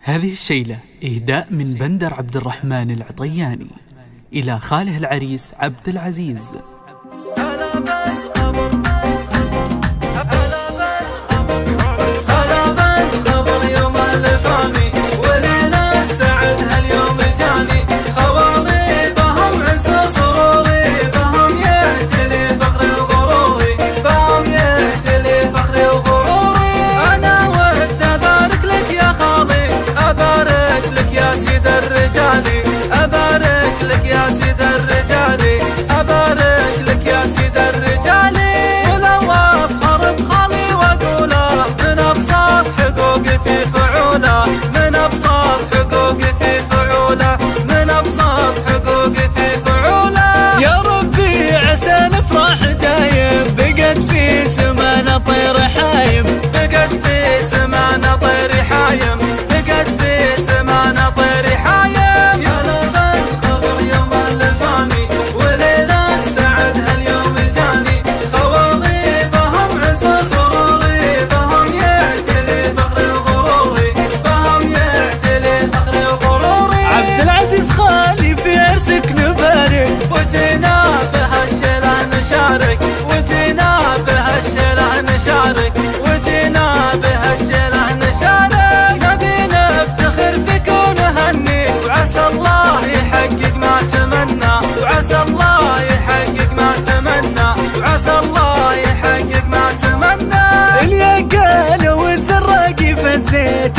هذه الشيلة إهداء من بندر عبد الرحمن العطياني إلى خاله العريس عبد العزيز.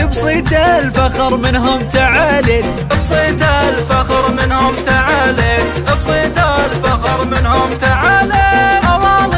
بصيت الفخر منهم تعالت، بصيت الفخر منهم تعالت، بصيت الفخر منهم تعالت. أواضي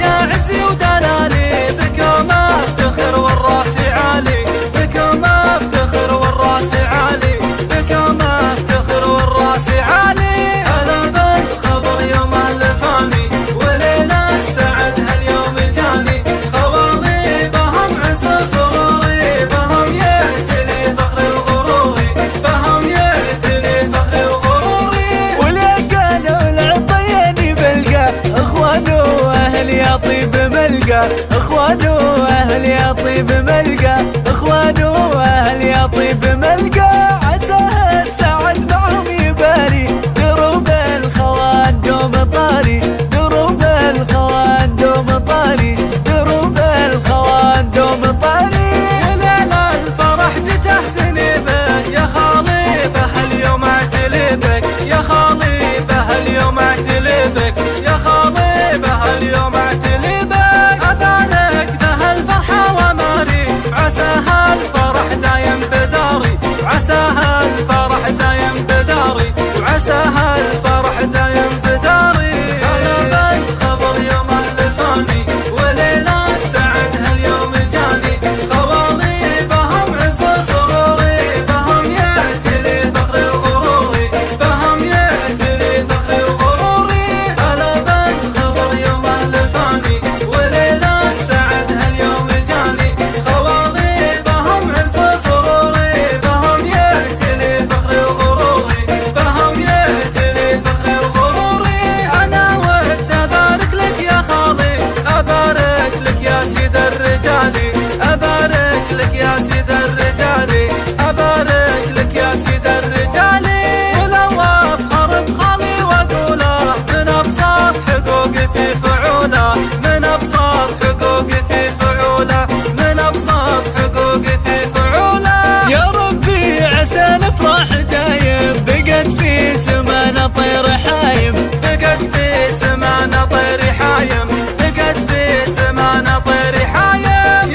يا عزي ودلالي بكم افتخر والراس عالي، بكم افتخر والراس عالي، بكم افتخر والراس عالي. هلا بالخبر يوم الفاني وليل السعد هاليوم جاني، خواضي بهم عز سروري، بهم يعتلي فخري وغروري، بهم يعتلي فخري وغروري. وليه قالوا العطياني بلقى اخوانه اهل يا طيب ملقى، اخوانه اهل يا طيب ملقى، اخوانه اهل يا طيب ملقى. عساه السعد معهم يباري، دروب الخوان دوم طاري، دروب الخوان دوم طاري، دروب الخوان دوم طاري. وليل الفرح جيت اهتني بك يا خالي، بهاليوم اعتلي بك يا خالي، بهاليوم اعتلي بك يا خالي، بهاليوم اعتلي بك. ابارك ذا الفرحه وماري، عسى هالفرح دايم بداري، عسى هالفرح دايم بداري، وعسى هالفرح دايم بداري. هلا بالخبر يوم الفاني وليل السعد هاليوم جاني، خواضي بهم عز سروري، بهم يعتلي فخري وغروري، بهم يعتلي فخري وغروري. هلا بالخبر يوم الفاني وليل السعد هاليوم جاني، خواضي بهم عز سروري، بهم يعتلي فخري وغروري، بهم يعتلي فخري وغروري. أنا ود أبارك لك يا خالي، أبارك لك يا سيد الرجالي، أبارك لك يا سيد الرجالي، أبارك لك يا سيد الرجالي. ولو أفخر بخالي وأقوله من أبسط حقوقي في فعوله، من أبسط حقوقي في فعوله، من أبسط حقوقي في فعوله. يا ربي عسى الافراح دايم، بقت في سمانا طير حايم، بقت في سمانا طير حايم، بقت في سمانا طير حايم.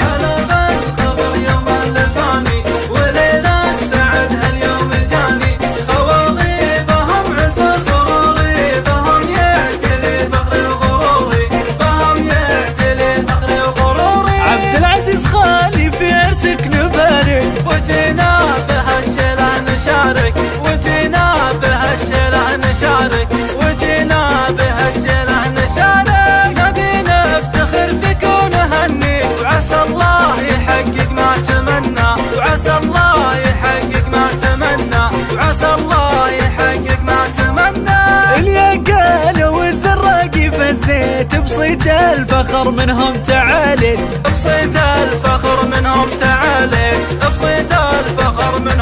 يا لبى الخبر يوم الفاني وليل السعد هاليوم جاني، خواضي بهم عز سروري، بهم يعتلي فخري وغروري، بهم يعتلي فخري وغروري. عبد العزيز خالي في عرسك نبارك، وجينا بهالشيله نشارك، وجينا بهالشيله نشارك، وجينا بهالشيله نشارك. نبي نفتخر فيك ونهني، وعسى الله يحقق ما تمنى، وعسى الله يحقق ما تمنى، وعسى الله يحقق ما تمنى. اليقال والزراقي فزيت، بصيت الفخر منهم تعالت، بصيت الفخر منهم تعالت، بصيت الفخر منهم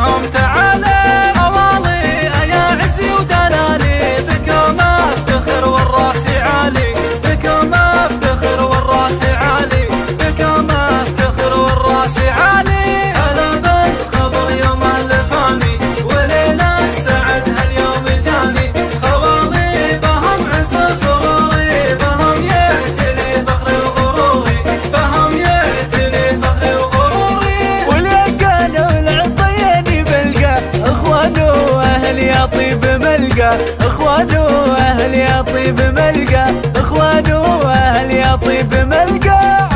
ملقى، اخوان واهل يا طيب ملقى، اخوان واهل يا طيب ملقى.